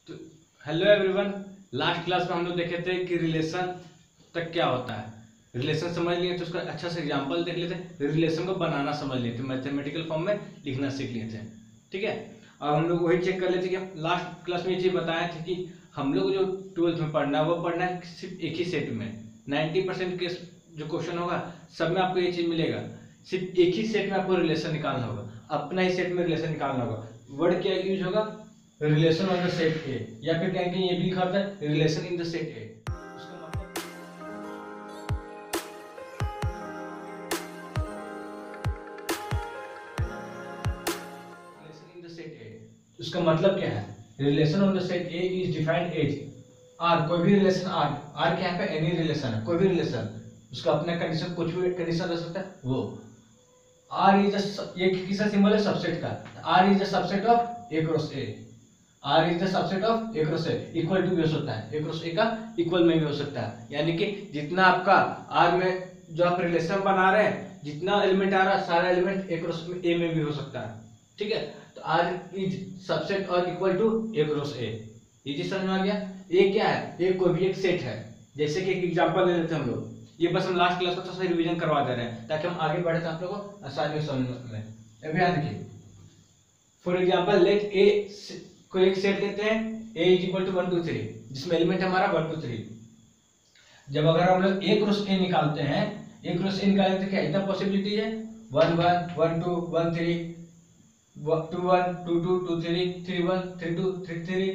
तो hello everyone. Last class में हम लोग देखे थे कि रिलेशन तक क्या होता है। रिलेशन समझ लिए तो उसका अच्छा सा एग्जांपल देख लेते हैं। रिलेशन को बनाना समझ लिए थे, मैथमेटिकल फॉर्म में लिखना सीख लिए थे। ठीक है, अब हम लोग वही चेक कर लेते कि लास्ट क्लास में ये चीज़ बताया था कि हम लोग जो 12th में पढ़ना है वो पढ़ना है सिर्फ एक ही सेट में। 90% के जो क्वेश्चन होगा सब में आपको ये चीज़ मिलेगा। सिर्फ एक ही सेट में आपको रिलेशन निकालना होगा, अपना ही सेट में रिलेशन निकालना होगा। वर्ड क्या यूज होगा? Relation on the set A, या फिर कहीं ये भी लिखा होता है relation in the set A. उसका मतलब relation in the set A, उसका मतलब क्या है? Relation on the set A is defined as R. कोई भी रिलेशन आर, आर क्या है? एनी रिलेशन है, कोई भी रिलेशन, उसका अपना कंडीशन, कुछ भी कंडीशन रह सकता है वो। आर इज ये किसका सिंबल है? सबसेट का। R is the subset of A cross A. R is the subset of A cross A. Equal to भी हो सकता है, ए क्रॉस ए का इक्वल में भी हो सकता है। यानी कि जितना आपका आर में जो आप रिलेशन बना रहे हैं, जितना एलिमेंट आ रहा है सारा एलिमेंट ए क्रॉस ए में भी हो सकता है। ठीक है, तो आर इज सबसेट और equal to A cross A. ये चीज समझ में आ गया? ए क्या है? ए कोई भी एक सेट है। जैसे कि एक एग्जांपल ले लेते हैं हम लोग। ये बस हम लास्ट क्लास को थोड़ा सा रिवीजन करवा दे रहे हैं ताकि हम आगे बढ़े तो आप लोगों को आसानी से समझ में। अब ध्यान देखिए, फॉर एग्जांपल लेट ए, कोई एक सेट लेते हैं a इज इक्वल टू 1 2 3, जिसमें एलिमेंट हमारा 1 2 3। जब अगर हम लोग a क्रॉस a निकालते हैं, a क्रॉस a निकालेंगे तो क्या इतना पॉसिबिलिटी है? 1 1 1 2 1 3 2 1 2 2 2 3 3 1 3 2 3 3।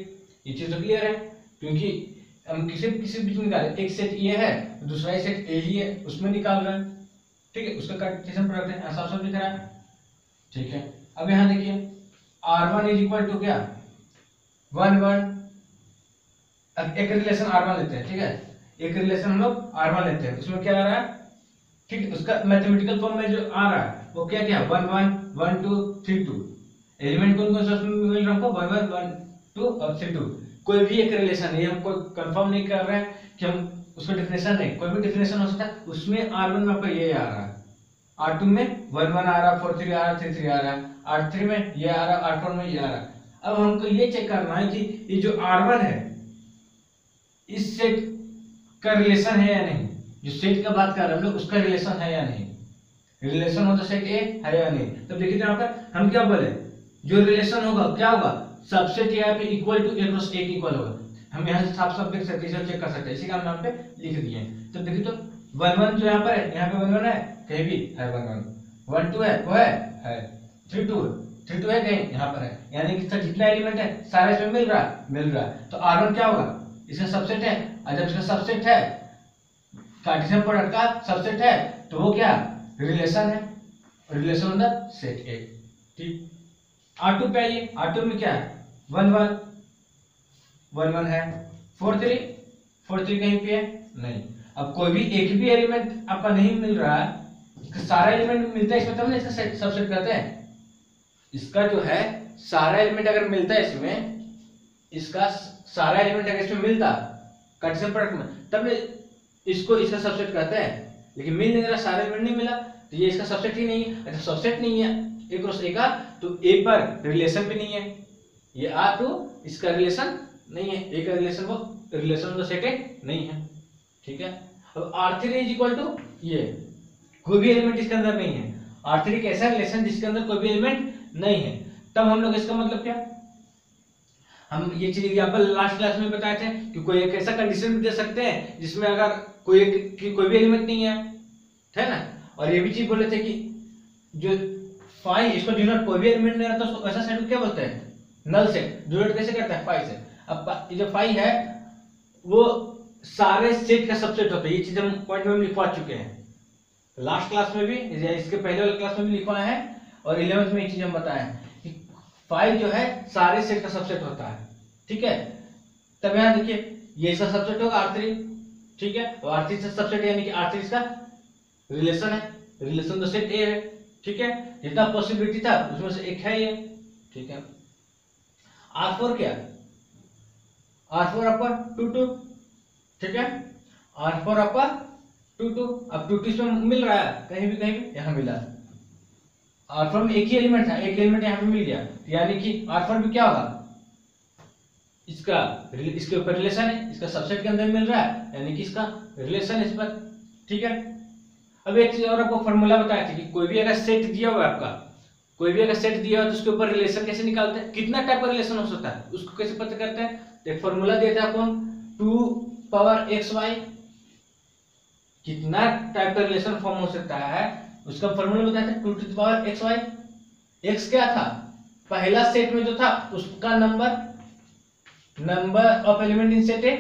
ये चीज तो क्लियर है, क्योंकि हम किसी बीच में निकाले, एक सेट ये है दूसरा सेट a ही है, उसमें निकाल रहे हैं। ठीक है, उसका कार्टेशियन प्रोडक्ट है, ऐसा सब दिख रहा है। ठीक है, अब यहाँ देखिए r1 इज इक्वल टू क्या? 1 1। अब एक रिलेशन r1 लेते हैं। ठीक है, एक रिलेशन हम लोग r1 लेते हैं, उसमें क्या आ रहा है? ठीक है, उसका मैथमेटिकल फॉर्म में जो आ रहा है वो क्या क्या? 1 1 1 2 3 2। एलिमेंट कौन कौन सा मिल रहा है हमको? 1 1 1 2 और 3 2। कोई भी एक रिलेशन है, ये हमको कंफर्म नहीं कर रहे हैं कि हम उसका डेफिनेशन नहीं, कोई भी डेफिनेशन हो सकता है। उसमें r1 में आपको ये आ रहा है, r2 में 1 1 आ रहा है, 4 3 आ रहा है, 3 3 आ रहा है, r3 में ये आ रहा है, r4 में ये आ रहा है। अब हमको ये चेक करना है कि ये जो r1 है इस सेट का रिलेशन है या नहीं। जो सेट का बात कर रहे हैं हम लोग, उसका रिलेशन है या नहीं, रिलेशन हो तो सेट ए है या नहीं। तब देखिए यहाँ पर हम क्या बोले, जो रिलेशन होगा क्या होगा? सबसेट यहाँ पे equal to A cross A के इक्वल होगा। हम यहाँ से साफ साफ देख सकते हैं, चेक कर सकते हैं, इसी का हम यहाँ पे लिख दिए। तो देखिए तो 1 1 जो यहाँ पर है, यहाँ पे 1 1 है, कहीं भी है 1 1 1 2 है, वो है 3 2 3 2 है, कहीं यहाँ पर है। यानी कि जितना एलिमेंट है सारे इसमें मिल रहा है। तो r1 क्या होगा? इसका सबसेट है, और जब इसका सबसेट है, कार्टेशियन प्रोडक्ट का सबसेट है, तो वो क्या? रिलेशन है, रिलेशन ऑन द सेट ए। ठीक, r2 पे आइए, r2 में क्या है? 1 1 1 1 है, 4 3 4 3 कहीं पे है नहीं। अब कोई भी एक भी एलिमेंट आपका नहीं मिल रहा है, सारा एलिमेंट मिलता है इसमें तब ना इसका सबसेट कहते हैं। इसका जो है सारा एलिमेंट अगर मिलता है इसमें, इसका सारा एलिमेंट अगर इसमें मिलता कार्टेशियन प्रोडक्ट में, तब इसको इसका सबसेट कहते हैं। लेकिन मिल नहीं रहा, सारा एलिमेंट नहीं मिला, तो ये इसका सबसेट ही नहीं है। अच्छा, सबसेट नहीं है ए क्रॉस ए का, तो ए पर रिलेशन भी नहीं है। ये r2 इसका रिलेशन नहीं है, ए का रिलेशन, वो रिलेशन ऑफ द सेट नहीं है। ठीक है, अब r3 इज इक्वल टू ये, कोई भी एलिमेंट इसके अंदर नहीं है। r3 एक ऐसा रिलेशन जिसके अंदर कोई भी एलिमेंट नहीं है। तब हम लोग इसका मतलब क्या, हम ये चीज एग्जांपल लास्ट क्लास में बताए थे कि कोई एक ऐसा कंडीशन भी दे सकते हैं जिसमें अगर कोई भी एलिमेंट नहीं है ना। और ये भी चीज बोले थे कि जो फाई, इसको डिनोट कोई भी एलिमेंट नहीं रहता उसको ऐसा सेट क्या बोलते हैं? Null set. डिनोट कैसे करता है? फाई से। अब ये जो फाई है वो सारे सेट का सबसेट होता है। ये चीज हम पॉइंट में लिखवा चुके हैं लास्ट क्लास में भी, इसके पहले वाले क्लास में भी लिखवाया है, और 11th में ये चीज हम बताए हैं कि फाई जो है सारे सेट का सबसेट होता है। ठीक है, तब यहाँ देखिए ये इसका सबसेट होगा r3। ठीक है, और r3 से सबसेट यानी कि r3 इसका रिलेशन है, रिलेशन तो सेट ए है। ठीक है, जितना पॉसिबिलिटी था उसमें से एक है ये। ठीक है, r4 क्या? r4 आपका 2 2। ठीक है, r4 आपका 2 2। अब 2 2 इसमें मिल रहा है, कहीं भी यहाँ मिला। r4 में एक ही एलिमेंट था, एक एलिमेंट यहाँ पे मिल गया, यानी कि r4 भी क्या होगा? इसका इसका इसके ऊपर रिलेशन है, इसका सबसेट के अंदर मिल रहा है, यानी कि इसका रिलेशन है इस पर। ठीक है, अब एक चीज और आपको फॉर्मूला बताया था कि कोई भी अगर सेट दिया हुआ है आपका, कोई भी अगर सेट दिया हुआ तो उसके ऊपर रिलेशन कैसे निकालते हैं, कितना टाइप का रिलेशन हो सकता है उसको कैसे पता करते हैं। तो एक फॉर्मूला देते हैं आपको 2 पावर xy, कितना टाइप का रिलेशन फॉर्म हो सकता है उसका फॉर्मूला बताया था 2 to the power xy। x क्या था, पहला सेट में जो था उसका number of element in set A,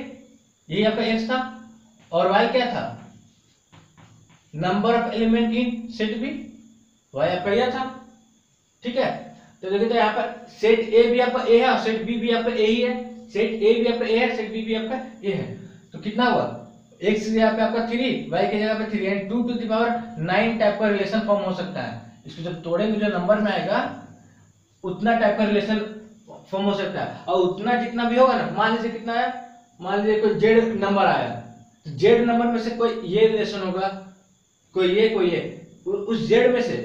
यही आपका x था। और y क्या था, number of element in set B, y आपका यह था। ठीक है, तो देखिए तो यहाँ पर सेट ए भी आपका ए है और सेट बी भी आपका ए ही है, सेट ए भी आपका ए है, सेट बी भी आपका ए है। तो कितना हुआ, x यहाँ पे आपका 3, y की जगह पे 3, यानी 2 टू द पावर 9 टाइप का रिलेशन फॉर्म हो सकता है। इसको जब तोड़ेंगे जो नंबर में आएगा उतना टाइप का रिलेशन फॉर्म हो सकता है। और उतना जितना भी होगा ना, मान लीजिए कितना है, मान लीजिए कोई जेड नंबर आया, तो जेड नंबर में से कोई ये रिलेशन होगा, कोई ये उस जेड में से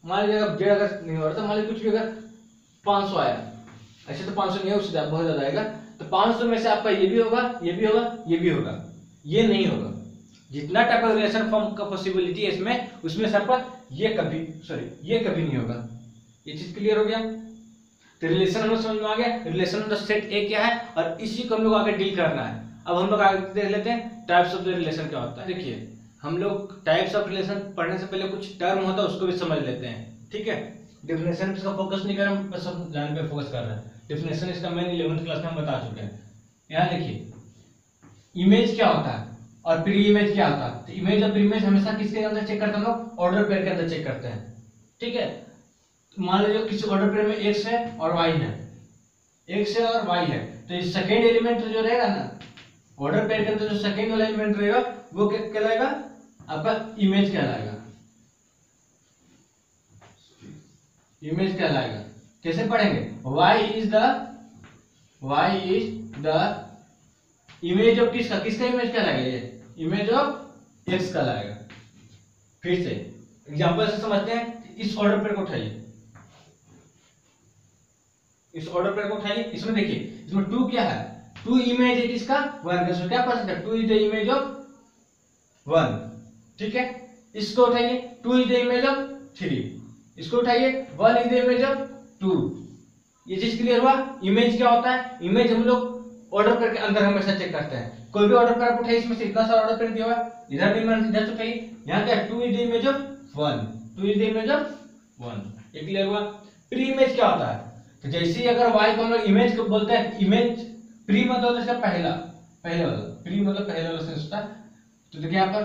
मान लीजिए जेड अगर नहीं हो रहा था, मान लीजिए कुछ भी अगर 500 आया, ऐसे तो 500 नहीं है, उससे बहुत ज्यादा आएगा, तो 500 में से आपका ये भी होगा, ये भी होगा, ये भी होगा, ये नहीं होगा। जितना टाइप का रिलेशन फॉर्म का पॉसिबिलिटी है इसमें, उसमें से आपका ये कभी नहीं होगा। ये चीज क्लियर हो गया। तो रिलेशन हम लोग समझ में आ गया, रिलेशन ऑफ द सेट ए क्या है और इसी को हम लोग आगे डील करना है। अब हम लोग आगे देख लेते हैं टाइप्स ऑफ द रिलेशन क्या होता है। देखिए हम लोग टाइप्स ऑफ रिलेशन पढ़ने से पहले कुछ टर्म होता है उसको भी समझ लेते हैं। ठीक है, डेफिनेशन इसका फोकस नहीं कर रहे हम, बस हम जानने पे फोकस कर रहे हैं। डेफिनेशन इसका मैंने 11th क्लास में हम बता चुके हैं। यहाँ देखिए इमेज क्या होता है और प्री इमेज क्या होता है। तो इमेज और प्री इमेज हमेशा किसके अंदर चेक करते हैं हम लोग, ऑर्डर पेयर के अंदर चेक करते हैं। ठीक है, मान लीजिए किसी ऑर्डर पेयर में x है और y है, x है और y है, तो ये सेकेंड एलिमेंट जो रहेगा ना ऑर्डर पेयर के अंदर, जो सेकेंड वाला एलिमेंट रहेगा वो क्या कहलाएगा, आपका इमेज कहलाएगा। इमेज कहलाएगा। कैसे पढ़ेंगे, y is the image of किसका इमेज कहलाएगा, ये इमेज ऑफ x कहलाएगा। फिर से एग्जांपल से समझते हैं। इस ऑर्डर पेयर को उठाइए, इस ऑर्डर पेयर को उठाइए, इसमें देखिए इसमें 2 क्या है, 2 इमेज है किसका, 1 का। क्या पता है 2 इज द इमेज ऑफ 1। ठीक है, इसको उठाइए 2 इज द इमेज ऑफ 3, इसको उठाइए 1 इज द इमेज ऑफ 2। ये चीज क्लियर हुआ। इमेज क्या होता है, इमेज हम लोग ऑर्डर पेयर के अंदर हमेशा चेक करते हैं। कोई भी ऑर्डर पेयर आप उठाइए, इसमें से इतना सारा ऑर्डर पेयर दिया हुआ है, इधर भी मान इधर उठाइए, यहाँ क्या 2 is the image of 1, 2 is the image of 1। ये क्लियर हुआ। प्री इमेज क्या होता है, तो जैसे ही अगर y को हम लोग इमेज को बोलते हैं, इमेज प्री मतलब इसका पहला वाला, प्री मतलब पहला वाला सेंस होता है। तो देखिए यहाँ पर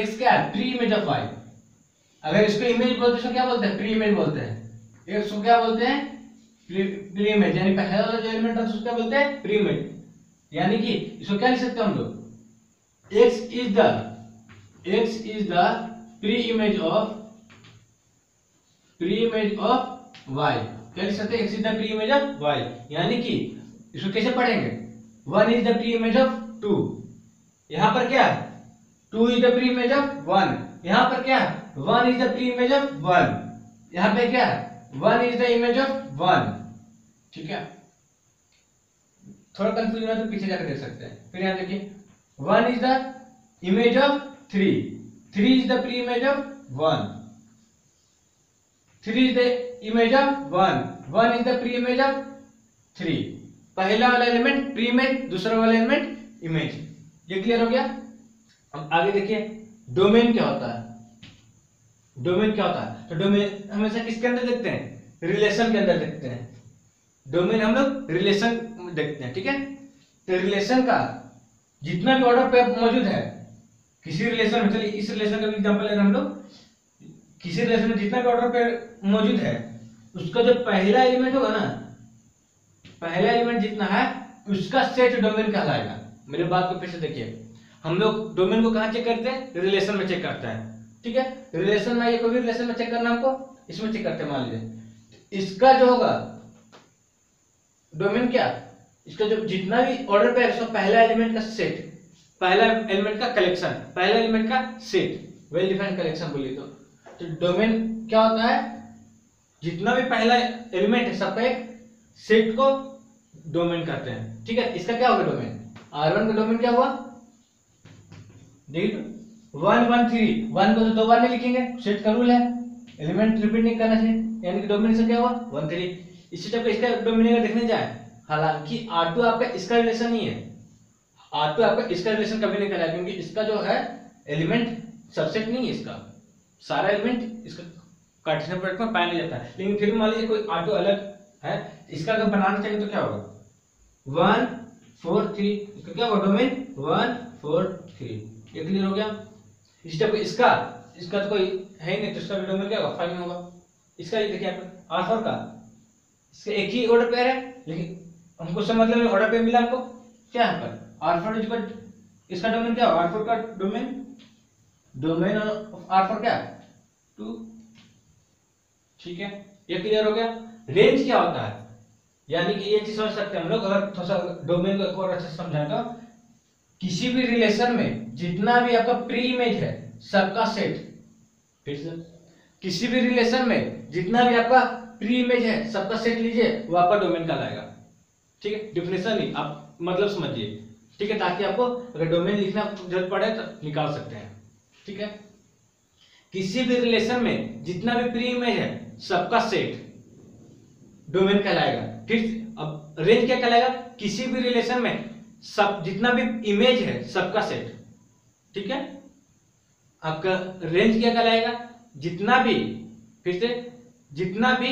x क्या है, प्री इमेज ऑफ y। अगर इसको इमेज बोलते हैं क्या बोलते हैं, प्री इमेज बोलते हैं। x को क्या बोलते हैं, प्री इमेज, यानी पहला वाला जो एलिमेंट है उसको क्या बोलते हैं, प्री इमेज। यानी कि इसको क्या लिख सकते हैं हम लोग, x is the pre image of y। क्या लिख सकते हैं, x is the pre image of y। यानी कि इसको कैसे पढ़ेंगे, 1 is the pre image of 2। यहां पर क्या है, 2 is the pre image of 1। यहां पर क्या है, 1 is the pre image of 1। यहां पे क्या है, 1 इज द इमेज ऑफ 1। ठीक है, थोड़ा कंफ्यूजन है तो पीछे जाकर देख सकते हैं। फिर यहां देखिए 1 is the image of 3, 3 is the pre image of 1, 3 is the image of 1, 1 is the pre image of 3। पहला वाला एलिमेंट प्री इमेज, दूसरा वाला एलिमेंट इमेज। ये क्लियर हो गया। अब आगे देखिए डोमेन क्या होता है। डोमेन क्या होता है, तो डोमेन हमेशा किसके अंदर देखते हैं, रिलेशन के अंदर देखते हैं। डोमेन हम लोग रिलेशन देखते हैं। ठीक है, तो रिलेशन का जितना भी ऑर्डर पे मौजूद है किसी रिलेशन में, चलिए इस रिलेशन का भी एग्जांपल ले रहे हैं हम लोग। किसी रिलेशन में जितना भी ऑर्डर पे मौजूद है उसका जो पहला एलिमेंट होगा ना, पहला एलिमेंट जितना है उसका सेट डोमेन कहलाएगा। मेरे बात को फिर से देखिए, हम लोग डोमेन को कहाँ चेक करते हैं, रिलेशन में चेक करते हैं। ठीक है, रिलेशन में ये कोई भी रिलेशन में चेक करना हमको, इसमें चेक करते हैं। मान लीजिए इसका जो होगा डोमेन क्या, इसका जो जितना भी ऑर्डर पे है उसका पहला एलिमेंट का सेट, पहला एलिमेंट का कलेक्शन, पहला एलिमेंट का सेट, वेल डिफाइंड कलेक्शन बोलिए तो डोमेन क्या होता है, जितना भी पहला एलिमेंट है सबका एक सेट को डोमेन कहते हैं। ठीक है, इसका क्या होगा डोमेन, R1 का डोमेन क्या हुआ, देखिए 1 1 3, 1 को तो 2 बार नहीं लिखेंगे, सेट का रूल है, एलिमेंट रिपीट नहीं करना चाहिए, यानी कि डोमेन से क्या हुआ 1 3। इसी टाइप का इसका डोमेन अगर देखने जाए, हालांकि R2 आपका इसका रिलेशन नहीं है, R2 आपका इसका रिलेशन कभी नहीं कराया, क्योंकि इसका जो है एलिमेंट सबसेट नहीं है, इसका सारा एलिमेंट इसका कार्टेशियन प्रोडक्ट में पाया नहीं जाता है। लेकिन फिर मान लीजिए कोई R2 अलग है, इसका अगर बनाना चाहिए तो क्या होगा 1 4 3, इसका क्या होगा डोमेन 1 4 3। ये क्लियर हो गया। इस टाइप इसका तो कोई है ही नहीं, तो इसका भी डोमेन क्या होगा 5 में होगा। इसका ये देखिए आप R4 का, इसका एक ही ऑर्डर पेयर है, लेकिन हमको सब मतलब ऑर्डर पेयर मिला हमको क्या है पर R4 इक्वल, इसका डोमेन क्या होगा R4 का डोमेन ऑफ R4 क्या 2। ठीक है, ये क्लियर हो गया। रेंज क्या होता है, यानी कि ये चीज समझ सकते हैं हम लोग, अगर थोड़ा सा डोमेन को और अच्छे से समझाएं तो किसी भी रिलेशन में जितना भी आपका प्री इमेज है सबका सेट, फिर से किसी भी रिलेशन में जितना भी आपका प्री इमेज है सबका सेट लीजिए, वो आपका डोमेन कहलाएगा। ठीक है, डिफिनेशन नहीं, आप मतलब समझिए। ठीक है, ताकि आपको अगर डोमेन लिखना जरूरत पड़े तो निकाल सकते हैं। ठीक है, किसी भी रिलेशन में जितना भी प्री इमेज है सबका सेट डोमेन कहलाएगा। फिर अब रेंज क्या कहलाएगा, किसी भी रिलेशन में सब जितना भी इमेज है सबका सेट। ठीक है, आपका रेंज क्या कहलाएगा, जितना भी, फिर से जितना भी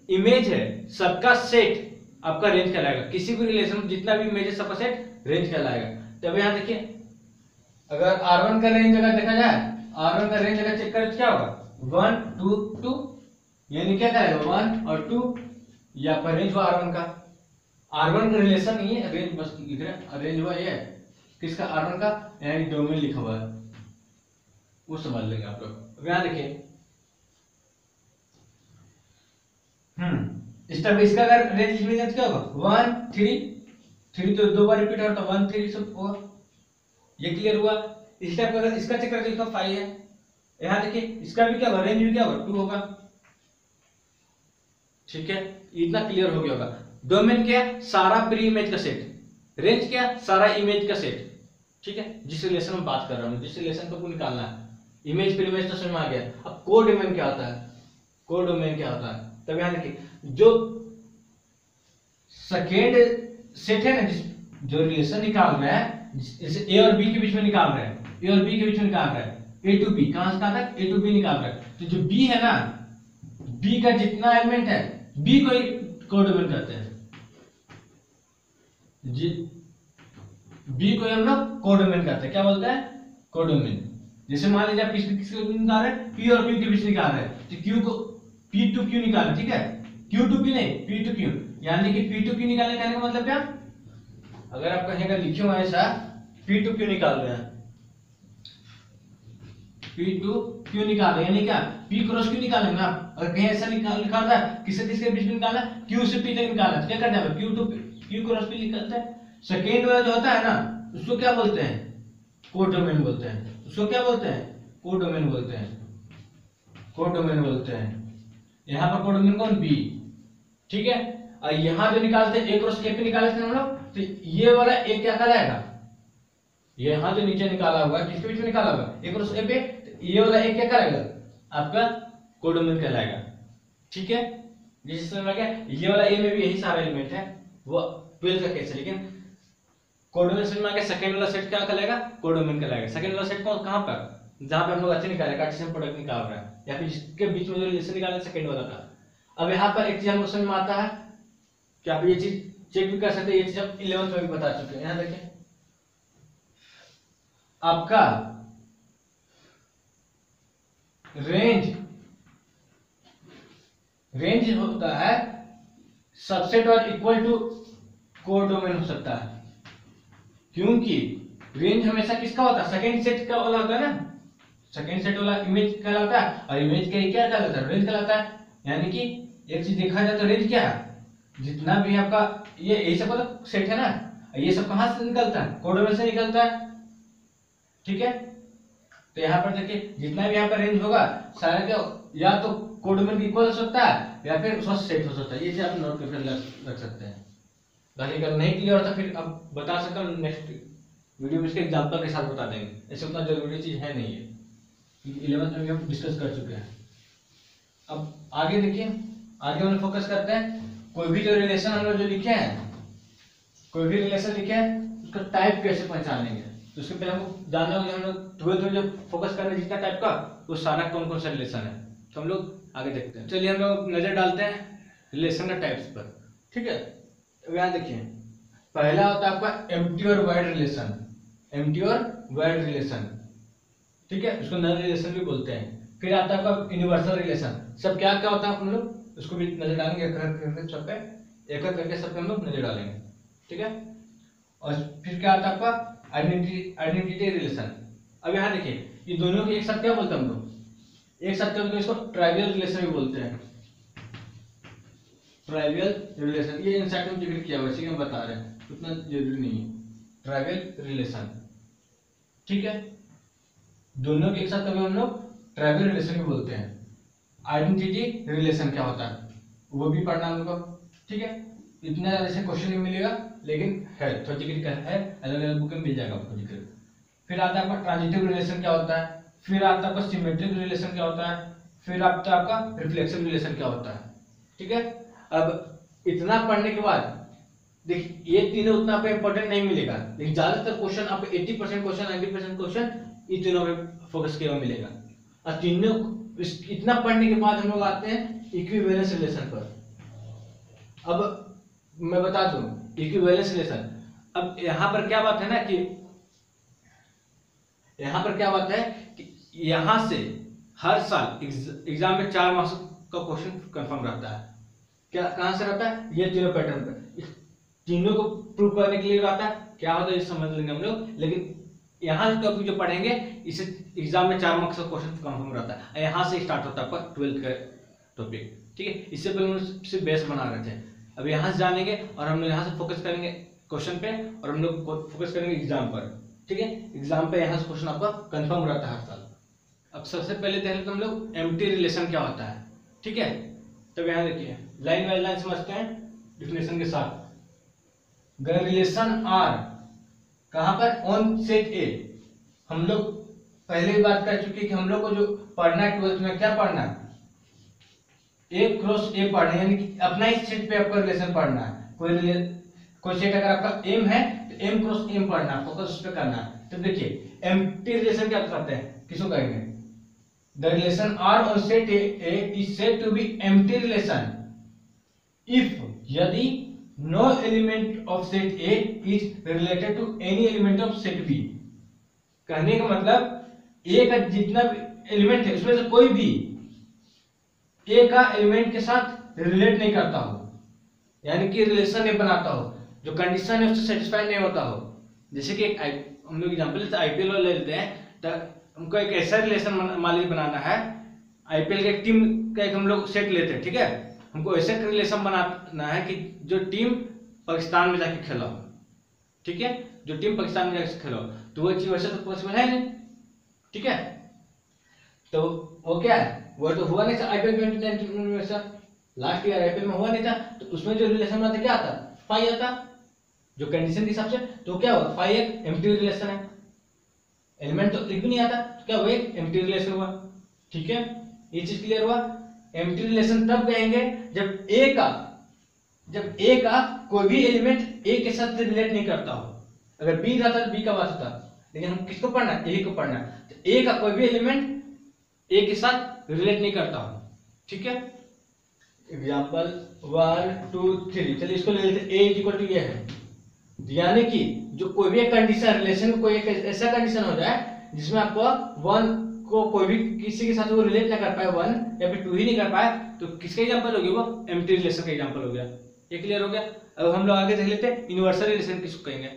इमेज है सबका सेट आपका रेंज कहलाएगा। किसी भी रिलेशन में जितना भी इमेज है सबका सेट रेंज कहलाएगा। तो अब यहां देखिए, अगर R1 का रेंज अगर देखा जाए, R1 का रेंज अगर चेक करें तो क्या होगा 1 2 2, यानी क्या करेगा 1 और 2, या पर रेंज हुआ R1 का। R1 का रिलेशन नहीं है, रेंज बस लिख रहे हैं, रेंज हुआ ये किसका R1 का, यानी डोमेन लिखा हुआ है, वो समझ लेंगे आप लोग। अब यहां देखिए इस टाइप इसका अगर रेंज लिखने जाए क्या होगा 1 3 3, तो 2 बार रिपीट होता 1 3 सब हुआ, ये क्लियर हुआ। इस टाइप का अगर इसका चेक करते तो 5 है। यहां देखिए इसका भी क्या होगा, रेंज भी क्या होगा 2 होगा। ठीक है, इतना क्लियर हो गया होगा। डोमेन क्या, सारा प्री इमेज का सेट, रेंज क्या, सारा इमेज का सेट। ठीक है, जिस रिलेशन में बात कर रहा हूं, जिस रिलेशन को निकालना है, इमेज प्री इमेज तो समझ में आ गया। अब को डोमेन क्या होता है, को डोमेन क्या होता है, तब यहां देखिए जो सेकेंड सेट है ना, जो रिलेशन निकाल रहा है, जैसे ए और बी के बीच में निकाल रहा है, ए और बी के बीच में निकाल रहा है, ए टू बी, कहां से कहां तक, ए टू बी निकाल रहा है। तो जो बी है ना, बी का जितना एलिमेंट है बी को कोडोमेन कहते हैं जी, बी को हम लोग कोडोमेन कहते हैं। क्या बोलते हैं, कोडोमेन। जैसे मान लीजिए आप किसके निकाल रहे हैं, पी और क्यू के बीच निकाल रहे हैं, तो क्यू को पी टू क्यू निकालना। ठीक है, क्यू टू पी नहीं, पी टू क्यू, यानी कि पी टू क्यू निकालने का मतलब क्या, अगर आप कहेंगे लिखे हुआ ऐसा पी टू क्यू निकाल रहे हैं, पी टू क्यू निकाल रहे हैं, यानी क्या पी क्रॉस क्यू निकालेंगे ना। अगर कहीं ऐसा लिखा था किससे किसके बीच में निकालना, क्यू से पी तक निकालना, तो क्या करना है Q to Q cross P निकालते हैं। सेकेंड वाला जो होता है ना, उसको क्या बोलते हैं, कोडोमेन बोलते हैं। उसको क्या बोलते हैं, कोडोमेन बोलते हैं, कोडोमेन बोलते हैं। यहाँ पर कोडोमेन कौन, बी। ठीक है, और यहाँ जो निकालते हैं ए क्रॉस ए पे निकाले थे हम लोग, तो ये वाला ए क्या कहलाएगा, यहाँ जो नीचे निकाला हुआ है किसके बीच में निकाला हुआ है, ए क्रॉस ए पे, तो ये वाला ए क्या कहलाएगा, आपका कोडोमेन कहलाएगा। ठीक है, जिस समझ में आ गया, ये वाला ए में भी यही सारा एलिमेंट है, वो 12 का केस है, लेकिन कोडोमेन समझ में आ गया। सेकंड वाला सेट क्या कहलाएगा, कोडोमेन कहलाएगा। सेकंड वाला सेट कौन, कहां पर, जहां पे हम लोग अच्छे निकाले कार्टेशियन प्रोडक्ट निकाल रहे हैं, या फिर जिसके बीच में जो रिलेशन निकाले सेकंड वाला का। अब यहाँ पर एक चीज हमको समझ में आता है कि आप ये चीज चेक भी कर सकते हैं, ये चीज हम 11th में भी बता चुके हैं। यहाँ देखिए आपका रेंज होता है सबसेट और इक्वल टू कोडोमेन हो सकता है, क्योंकि रेंज हमेशा किसका होता है, सेकंड सेट का वाला होता है ना, सेकंड सेट वाला इमेज कहलाता है, और इमेज का क्या कहलाता है, रेंज कहलाता है। यानी कि एक चीज देखा जाए तो रेंज क्या है, जितना भी आपका ये सब मतलब सेट है ना, ये सब कहां से निकलता है, कोडोमेन से निकलता है। ठीक है, तो यहाँ पर देखिए जितना भी यहाँ पर रेंज होगा सारा क्या या तो कोडोमेन की इक्वल हो सकता है, या फिर उसका सेट हो सकता है। ये चीज आप नोट करके रख सकते हैं। बाकी अगर नहीं क्लियर होता फिर आप बता सकते हो, नेक्स्ट वीडियो में इसके एग्जांपल के साथ बता देंगे। ऐसे उतना जरूरी चीज है नहीं है, 11th में भी हम डिस्कस कर चुके हैं। अब आगे देखिए, आगे हम फोकस करते हैं कोई भी जो रिलेशन हम लोग जो लिखे हैं, कोई भी रिलेशन लिखे हैं उसका टाइप कैसे पहचानेंगे। तो उसके पहले हमको जानना होगा हम लोग 12th में जो फोकस कर रहे हैं जितना टाइप का, वो सारा कौन कौन सा रिलेशन है। तो हम लोग आगे देखते हैं। चलिए हम लोग नजर डालते हैं रिलेशन के टाइप्स पर, ठीक है। तो यहाँ देखिए, पहला होता है आपका एम्प्टी और वाइड रिलेशन, एम्प्टी और वाइड रिलेशन, ठीक है, उसको नल रिलेशन भी बोलते हैं। फिर आता है आपका यूनिवर्सल रिलेशन। सब क्या क्या होता है हम लोग उसको भी नजर डालेंगे, एक एक करके सब पे हम लोग नजर डालेंगे, ठीक है। और फिर क्या आता है आपका आइडेंटिटी रिलेशन। अब यहाँ देखिए, ये दोनों के एक साथ क्या बोलते हैं हम लोग, एक साथ क्या बोलते हैं, इसको ट्राइवियल रिलेशन भी बोलते हैं, ट्राइवियल रिलेशन। ये इंसाइट में जिक्र किया हुआ है, हम बता रहे हैं, उतना जरूरी नहीं है। ट्राइवियल रिलेशन, ठीक है, दोनों के एक साथ कभी हम लोग ट्राइवियल रिलेशन भी बोलते हैं। आइडेंटिटी रिलेशन क्या होता है वो भी पढ़ना हम लोग, ठीक है। इतना ज्यादा से क्वेश्चन नहीं मिलेगा, लेकिन है थोड़ा जिक्र है, अलग अलग बुक में मिल जाएगा आपको जिक्र। फिर आता है आपका ट्रांजिटिव रिलेशन क्या होता है, फिर आता है आपका सिमेट्रिक रिलेशन क्या होता है, फिर आता है आपका रिफ्लेक्सिव रिलेशन क्या होता है, ठीक है। अब इतना पढ़ने के बाद देखिए, ये तीनों उतना आपको इंपॉर्टेंट नहीं मिलेगा, लेकिन ज्यादातर क्वेश्चन आपको 80% क्वेश्चन, 90% क्वेश्चन इन तीनों पे फोकस किया हुआ मिलेगा। और तीनों इतना पढ़ने के बाद हम लोग आते हैं इक्विवेलेंस रिलेशन पर। अब मैं बता दूं इक्विवेलेंस रिलेशन। अब यहां पर क्या बात है ना कि यहां पर क्या बात है कि यहां से हर साल एग्जाम में 4 मार्क्स का क्वेश्चन कंफर्म रहता है। क्या कहां से रहता है, ये तीनों पैटर्न पर, तीनों को प्रूव करने के लिए रहता है। क्या होता है ये समझ लेंगे हम लोग, लेकिन यहाँ से टॉपिक जो पढ़ेंगे इसे एग्जाम में 4 मार्क्स का क्वेश्चन कंफर्म रहता है। यहाँ से स्टार्ट होता है आपका 12th का टॉपिक, ठीक है। इससे पहले हम सिर्फ बेस बना रहे थे, अब यहाँ से जानेंगे और हम लोग यहाँ से फोकस करेंगे क्वेश्चन पे, और हम लोग फोकस करेंगे एग्जाम पर, ठीक है। एग्जाम पे यहाँ से क्वेश्चन आपका कंफर्म रहता है हर साल। अब सबसे पहले देख लेते हम लोग एम्प्टी रिलेशन क्या होता है, ठीक है। तब यहाँ देखिए, लाइन बाय लाइन समझते हैं डिफिनेशन के साथ। द रिलेशन आर कहां पर, ऑन सेट ए। हम लोग पहले ही बात कर चुके कि हम लोग को जो पढ़ना है 12th में क्या पढ़ना है, ए क्रॉस ए पढ़ना है, यानी कि अपना ही सेट पे आपका रिलेशन पढ़ना है। कोई सेट अगर आपका एम है तो एम क्रॉस एम पढ़ना है, फोकस उस पे करना है। तो देखिए एम्प्टी रिलेशन क्या करते हैं, किसको कहेंगे, the relation R on set A is said to be empty relation if, यदि no element of set A is related to any element of set B। कहने का मतलब A का जितना भी एलिमेंट है उसमें से कोई भी A का एलिमेंट के साथ रिलेट नहीं करता हो, यानी कि रिलेशन नहीं बनाता हो, जो कंडीशन है उससे सेटिस्फाई नहीं होता हो। जैसे कि हम लोग एग्जांपल लेते हैं, आईपीएल ले लेते हैं, तो हमको एक ऐसा रिलेशन मान लीजिए बनाना है, आईपीएल के टीम का एक हम लोग सेट लेते हैं, ठीक है। हमको ऐसे रिलेशन बनाना है कि जो टीम पाकिस्तान में जाके खेला हो, ठीक है, जो टीम पाकिस्तान में जाके खेला हो, तो वो चीज वैसे तो पॉसिबल है नहीं, ठीक है। तो वो क्या है, वो तो हुआ नहीं था आईपीएल 2019 में, वैसा लास्ट ईयर आईपीएल में हुआ नहीं था। तो उसमें जो रिलेशन बनाते क्या आता, फाई आता, जो कंडीशन के हिसाब से। तो क्या हुआ, फाई एक एम्प्टी रिलेशन है, एलिमेंट तो एक भी नहीं आता, तो क्या हुआ, एक एम्प्टी रिलेशन हुआ, ठीक है। ये चीज क्लियर हुआ। एम्प्टी रिलेशन तब कहेंगे जब ए का कोई भी एलिमेंट ए के साथ रिलेट नहीं करता हो। अगर बी रहता तो बी का बात होता, लेकिन हम किसको पढ़ना है, ए को पढ़ना है। तो ए का कोई भी एलिमेंट ए के साथ रिलेट नहीं करता हो, ठीक है। एग्जांपल 1 2 3, चलिए इसको ले लेते हैं, ए इज इक्वल टू ये है, यानी कि जो कोई भी एक कंडीशन रिलेशन में कोई एक ऐसा कंडीशन हो जाए जिसमें आपको 1 को कोई भी किसी के साथ वो रिलेट ना कर पाए, 1 या फिर 2 ही नहीं कर पाए, तो किसका एग्जांपल हो गया, वो एम्प्टी रिलेशन का एग्जांपल हो गया। ये क्लियर हो गया। अब हम लोग आगे देख लेते हैं यूनिवर्सल रिलेशन किसको कहेंगे।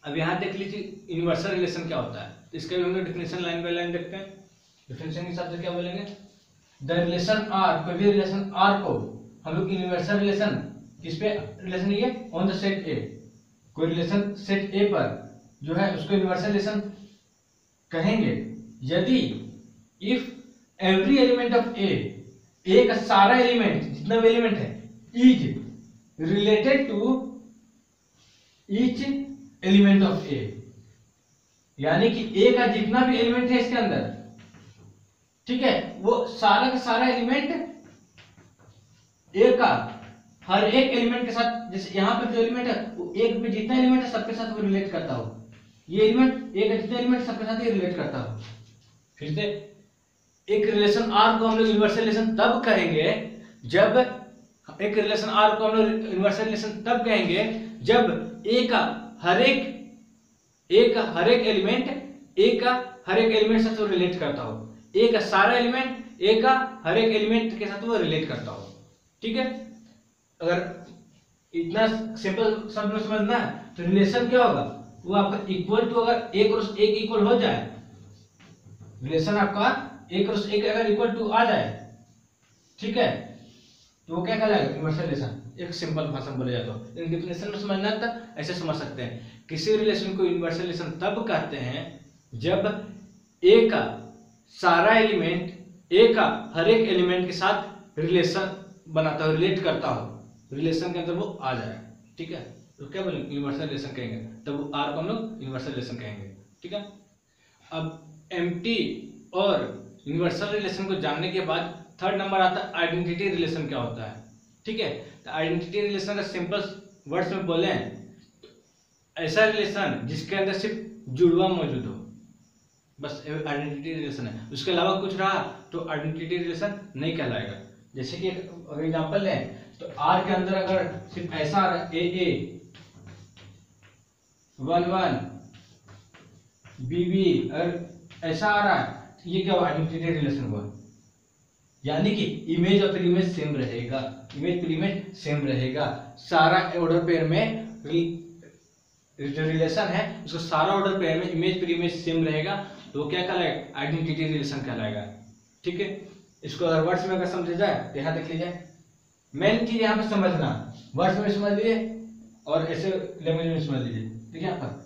अब यहाँ देख लीजिए यूनिवर्सल रिलेशन क्या होता है, तो इसका भी हम लोग डिफिनेशन लाइन बाय लाइन देखते हैं। डिफिनेशन के हिसाब से क्या बोलेंगे, द रिलेशन आर, कोई भी रिलेशन आर को हम लोग यूनिवर्सल रिलेशन किस पे रिलेशन है, ऑन द सेट ए। कोई रिलेशन सेट ए पर जो है उसको यूनिवर्सल रिलेशन कहेंगे यदि if every element of A A का सारा एलिमेंट, जितना भी एलिमेंट है, is related to each element of A, यानी कि ए का जितना भी एलिमेंट है इसके अंदर, ठीक है, वो सारा का सारा एलिमेंट ए का हर एक एलिमेंट के साथ, जैसे यहाँ पर जो एलिमेंट है वो एक में जितना एलिमेंट है सबके साथ वो रिलेट करता हो, ये एलिमेंट ए का जितना एलिमेंट सबके साथ ये रिलेट करता हो। फिर से एक रिलेशन आर को हम लोग यूनिवर्सल रिलेशन तब कहेंगे जब, एक रिलेशन आर को हम लोग यूनिवर्सल रिलेशन तब कहेंगे जब ए का हर एक एलिमेंट से तो रिलेट करता हो, ए का सारा एलिमेंट ए का हर एक एलिमेंट के साथ वो रिलेट करता हो, ठीक है। अगर इतना सिंपल शब्द में समझना है तो रिलेशन क्या होगा, वो आपका इक्वल टू, अगर एक और एक इक्वल हो जाए, रिलेशन आपका एक और एक अगर इक्वल टू आ जाए, ठीक है, तो वो क्या कहलाएगा, यूनिवर्सल रिलेशन। एक सिंपल भाषा में बोले जाए तो, डेफिनेशन में समझना था ऐसे समझ सकते हैं, किसी रिलेशन को यूनिवर्सल रिलेशन तब कहते हैं जब ए का सारा एलिमेंट ए का हर एक एलिमेंट के साथ रिलेशन बनाता हो, रिलेट करता हो, रिलेशन के अंदर वो आ जाए, ठीक है, तो क्या बोलेंगे, यूनिवर्सल रिलेशन कहेंगे, तब वो आर को हम लोग यूनिवर्सल रिलेशन कहेंगे, ठीक है। अब एम्प्टी और यूनिवर्सल रिलेशन को जानने के बाद थर्ड नंबर आता है आइडेंटिटी रिलेशन क्या होता है, ठीक है। तो आइडेंटिटी रिलेशन का सिंपल वर्ड्स में बोले, ऐसा रिलेशन जिसके अंदर सिर्फ जुड़वा मौजूद हो, बस आइडेंटिटी रिलेशन है, उसके अलावा कुछ रहा तो आइडेंटिटी रिलेशन नहीं कहलाएगा। जैसे कि अगर एग्जांपल लें तो आर के अंदर अगर सिर्फ ऐसा आ रहा है ए 1 बी अगर ऐसा आ रहा है तो ये क्या हुआ, आइडेंटिटी रिलेशन हुआ, यानी कि इमेज और इमेज सेम रहेगा, इमेज पर इमेज सेम रहेगा, सारा ऑर्डर पेयर में जो रिलेशन है उसको सारा ऑर्डर पेयर में इमेज पर इमेज सेम रहेगा, तो क्या कहलाएगा, आइडेंटिटी रिलेशन कहलाएगा, ठीक है। इसको अगर वर्ड्स में अगर समझा जाए तो यहाँ देख लीजिए, मेन चीज यहाँ पे समझना, वर्ड्स में समझ लीजिए और ऐसे लैंग्वेज में समझ लीजिए। देखिए यहाँ पर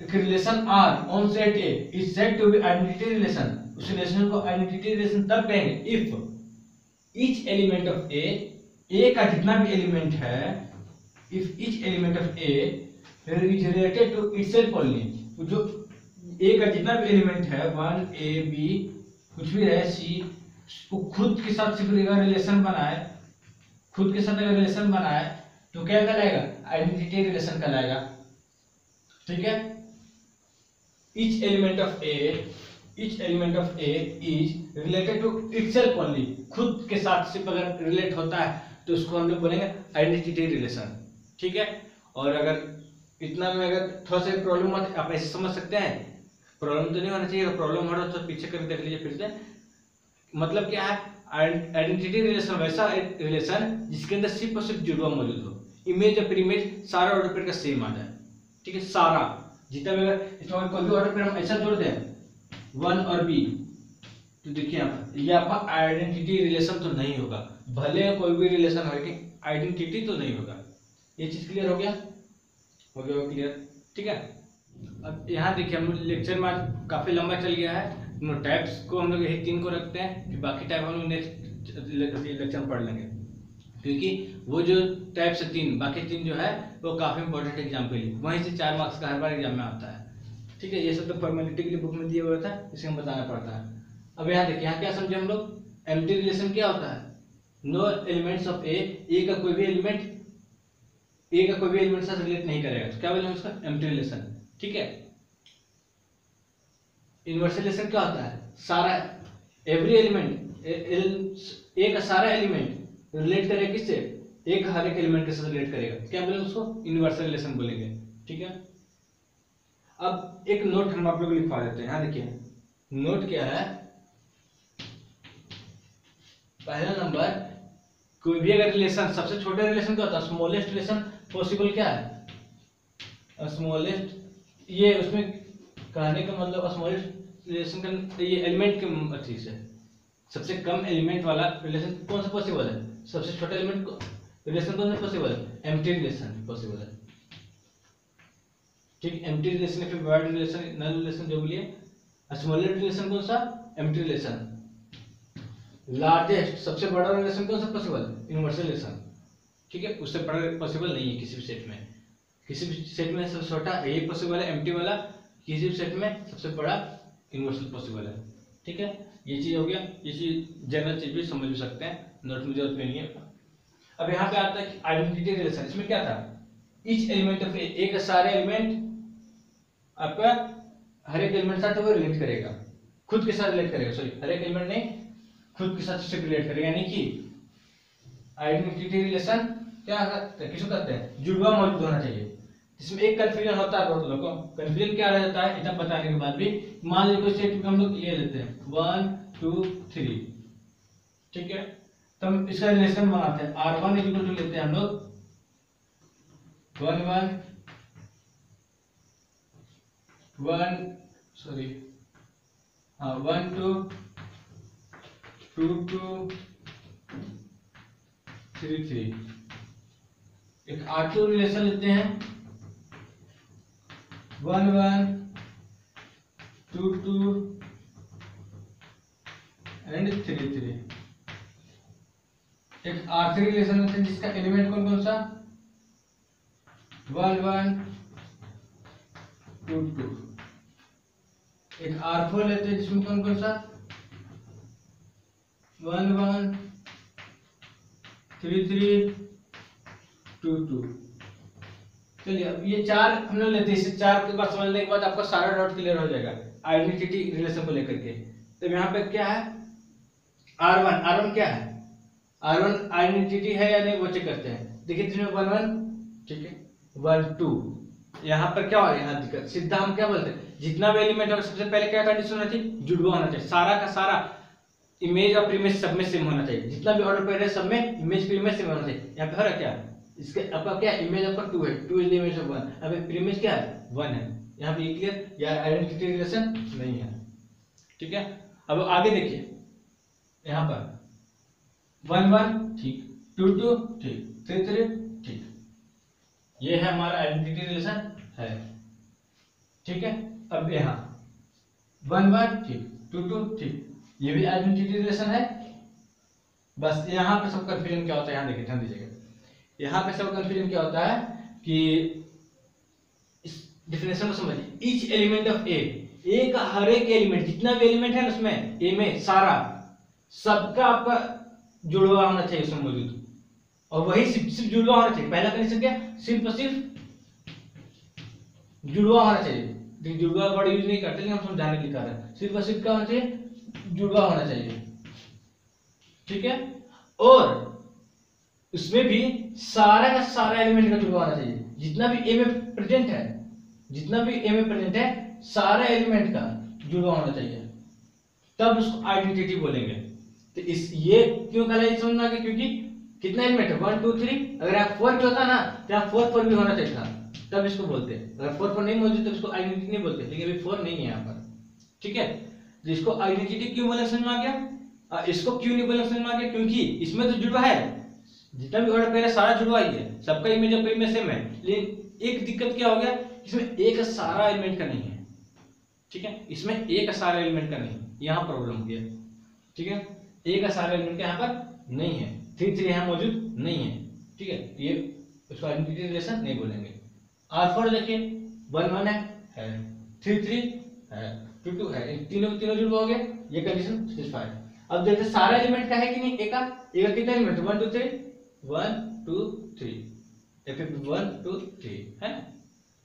एक relation R on set A is said to be identity relation, उस रिलेशन को आइडेंटिटी रिलेशन तब कहेंगे if each element of A का जितना भी एलिमेंट है, if each element of A is related to itself only, तो जो ए का जितना भी एलिमेंट है 1 ए बी कुछ भी रहे सी, वो खुद के साथ सिर्फ रिलेशन बनाए, खुद के साथ अगर रिलेशन बनाए तो क्या कहलाएगा, आइडेंटिटी रिलेशन कहलाएगा, ठीक है। Each element of A is related to itself only, खुद के साथ सिर्फ अगर रिलेट होता है तो उसको हम लोग बोलेंगे आइडेंटिटी रिलेशन, ठीक है। और अगर इतना में अगर थोड़ा सा प्रॉब्लम आती आप ऐसे समझ सकते हैं, प्रॉब्लम तो नहीं होना चाहिए, अगर प्रॉब्लम हो रहा है तो पीछे करके देख लीजिए फिर से। मतलब क्या है, आइडेंटिटी रिलेशन वैसा रिलेशन जिसके अंदर सिर्फ और सिर्फ जुड़वा मौजूद हो, इमेज और इमेज सारा ऑर्डर पेयर का सेम आ जाए, ठीक है, सारा जितना भी, अगर इसमें कोई भी ऑर्डर पेयर हम ऐसा जोड़ दें 1 और बी, तो देखिए यहाँ पर ये आपका आइडेंटिटी रिलेशन तो नहीं होगा, भले कोई भी रिलेशन हो लेकिन आइडेंटिटी तो नहीं होगा। ये चीज क्लियर हो गया क्लियर, ठीक है। अब यहाँ देखिए हम लेक्चर में आज काफी लंबा चल गया है, टाइप्स को हम लोग यही 3 को रखते हैं, फिर बाकी टाइप हम लोग नेक्स्ट लेक्चर में पढ़ लेंगे, क्योंकि वो जो टाइप्स है 3, बाकी 3 जो है वो काफी इंपॉर्टेंट एग्जाम के लिए, वहीं से 4 मार्क्स का हर बार एग्जाम में आता है, ठीक है। ये सब तो फॉर्मेलिटी के लिए बुक में दिया हुआ था, इसे हम बताना पड़ता है। अब यहाँ देखिए, यहाँ क्या समझे हम लोग, एम्प्टी रिलेशन क्या होता है, नो एलिमेंट्स ऑफ ए का कोई भी एलिमेंट से रिलेट नहीं करेगा, तो क्या बोलेंगे उसका, एम्प्टी रिलेशन, ठीक है। इनवर्स रिलेशन क्या होता है, सारा एवरी एलिमेंट ए का सारा एलिमेंट रिलेट करेगा किससे, एक हर एक एलिमेंट के साथ रिलेट करेगा, क्या बोलेंगे उसको, यूनिवर्सल रिलेशन बोलेंगे, ठीक है। अब एक नोट हम आप लोग लिखवा देते हैं, यहाँ देखिए नोट क्या है, पहला नंबर, कोई भी अगर रिलेशन, सबसे छोटे रिलेशन क्या होता है, स्मॉलेस्ट रिलेशन पॉसिबल क्या है, स्मॉलेस्ट, ये उसमें कहने का मतलब स्मॉलेस्ट रिलेशन का ये एलिमेंट के अच्छी से सबसे कम एलिमेंट वाला रिलेशन कौन सा पॉसिबल है, सबसे छोटा एलिमेंट रिलेशन कौन सा पॉसिबल है, एम्प्टी रिलेशन पॉसिबल है, ठीक। एम्प्टी रिलेशन फिर वर्ड रिलेशन, नल रिलेशन जो बोलिए, स्मॉलेस्ट रिलेशन कौन सा, एम्प्टी रिलेशन, लार्जेस्ट सबसे बड़ा रिलेशन कौन सा पॉसिबल, यूनिवर्सल रिलेशन, ठीक है, उससे बड़ा पॉसिबल नहीं है किसी भी सेट में, किसी भी सेट में सबसे छोटा यही पॉसिबल है, एम्प्टी वाला, किसी भी सेट में सबसे बड़ा यूनिवर्सल पॉसिबल है, ठीक है। ये चीज हो गया, ये चीज जनरल चीज भी समझ भी सकते हैं, नोट में जरूरत नहीं है। अब यहाँ पे आता है कि आइडेंटिटी रिलेशन, इसमें क्या था, ईच एलिमेंट ऑफ एक सारे एलिमेंट आपका हर एक एलिमेंट साथ वो रिलेट करेगा, खुद के साथ रिलेट करेगा, सॉरी हर एक एलिमेंट नहीं खुद के साथ से रिलेट करेगा, यानी कि आइडेंटिटी रिलेशन क्या किसको कहते हैं, जुड़वा मौजूद होना चाहिए। इसमें एक कंफ्यूजन होता है बहुत लोगों को, कंफ्यूजन क्या रह जाता है इतना बताने के बाद भी, मान लीजिए कोई सेट में हम लोग ले लेते हैं 1 2 3, ठीक है, तो हम इसका रिलेशन बनाते हैं, R1 इक्वल टू लेते हैं हम लोग 1 1 2 2 2 3 3, एक R2 रिलेशन लेते हैं 1 1 2 2 एंड 3 3, एक R3 रिलेशन लेते हैं जिसका एलिमेंट कौन कौन सा 1 1 2 2, एक R4 लेते हैं जिसमें कौन कौन सा 1 1 3 3 2 2। चलिए अब ये चार हम लोग लेते हैं, इसे चार के बाद समझने के बाद आपका सारा डाउट क्लियर हो जाएगा आइडेंटिटी रिलेशन को लेकर के। तो यहाँ पे क्या है R1 क्या है, R1 आइडेंटिटी है या नहीं वो चेक करते हैं, देखिए इसमें 1 1, ठीक है, 1 2, यहाँ पर क्या हो रहा है, यहाँ दिक्कत, सीधा हम क्या बोलते हैं, जितना भी एलिमेंट होगा सबसे पहले क्या कंडीशन होना चाहिए, जुड़वा होना चाहिए, सारा का सारा इमेज और प्रीमिस सब में सेम होना चाहिए, जितना भी ऑर्डर पेयर है सब में इमेज प्रीमिस सेम होना चाहिए। यहाँ पे हो रहा क्या है, इसके आपका क्या इमेज आपका 2 है, 2 इज द इमेज ऑफ 1, अब प्रीमिस क्या है 1 है, यहाँ पे क्लियर, या आइडेंटिटी रिलेशन नहीं है, ठीक है। अब आगे देखिए यहाँ पर 1 1 ठीक, 2 2 ठीक, 3 3 ठीक, ये है हमारा आइडेंटिटी रिलेशन है, ठीक है। अब यहाँ 1 1 ठीक, 2 2 ठीक, ये भी आइडेंटिटी रिलेशन है। बस यहाँ पे सब कंफ्यूजन क्या होता है, यहाँ देखिए ध्यान दीजिएगा, यहाँ पे सब कंफ्यूजन क्या होता है कि इस डेफिनेशन को समझिए, ईच एलिमेंट ऑफ ए का हर एक एलिमेंट जितना भी एलिमेंट है उसमें ए में सारा सबका आपका जुड़वा होना चाहिए उसमें मौजूद, और वही सिर्फ जुड़वा होना चाहिए, पहला कंडीशन क्या, सिर्फ और सिर्फ जुड़वा होना चाहिए, जुड़वा वर्ड यूज नहीं करते लेकिन हम समझाने के लिए कर रहे हैं, सिर्फ और सिर्फ क्या होना चाहिए, जुड़वा होना चाहिए, ठीक है। और उसमें भी सारा का सारा एलिमेंट का जुड़वा होना चाहिए, जितना भी ए में प्रेजेंट है, जितना भी ए में प्रेजेंट है सारा एलिमेंट का जुड़वा होना चाहिए, तब उसको आइडेंटिटी बोलेंगे। तो इस ये क्यों कहलाए समझना कि क्योंकि कितना एलिमेंट है 1 2 3, अगर आप 4 के होता ना तो यहाँ 4 4 भी होना चाहिए था, तब इसको बोलते हैं, अगर 4 4 नहीं मौजूद तो इसको आइडेंटिटी नहीं बोलते, लेकिन अभी 4 नहीं है यहाँ पर, ठीक है। तो इसको आइडेंटिटी क्यों बोले समझ में आ गया, इसको क्यों नहीं बोले समझ में आ गया, क्योंकि इसमें तो जुड़वा है, जितना भी ऑर्डर पेयर है सारा जुड़वा ही है, सबका इमेज और प्रीमिस सेम है, लेकिन एक दिक्कत क्या हो गया, इसमें एक सारा एलिमेंट का नहीं है, ठीक है, इसमें एक सारा एलिमेंट का नहीं, यहाँ प्रॉब्लम हो गया, ठीक है, एक सारा एलिमेंट का यहाँ पर नहीं है, 3 3 यहाँ मौजूद नहीं है, ठीक है, ये उसको आइडेंटिटी रिलेशन नहीं बोलेंगे। R4 देखिए 1 1 है 3 3 है 2 2 है, तीनों जुड़वा हो गए, ये कंडीशन सेटिस्फाई। अब देखते सारा एलिमेंट का है कि नहीं, एक का कितना एलिमेंट 1 2 3 1 2 3, या फिर 1 2 3 है,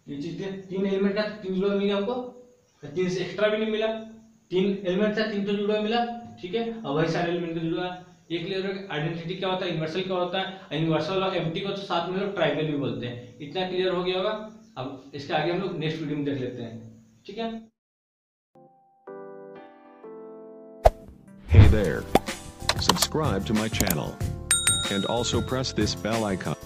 ये चीज तीन एलिमेंट का 3 जुड़वा मिला हमको, 3 से एक्स्ट्रा भी नहीं मिला, 3 एलिमेंट था 3 तो जुड़वा मिला, ठीक है, और वही सारे एलिमेंट का जुड़वा। ये क्लियर है आइडेंटिटी क्या होता है, यूनिवर्सल क्या होता है, यूनिवर्सल और एम्प्टी को तो साथ में लोग ट्राइबल भी बोलते हैं, इतना क्लियर हो गया होगा। अब इसके आगे हम लोग नेक्स्ट वीडियो में देख लेते हैं, ठीक है। Hey there. Subscribe to my channel. And also press this bell icon.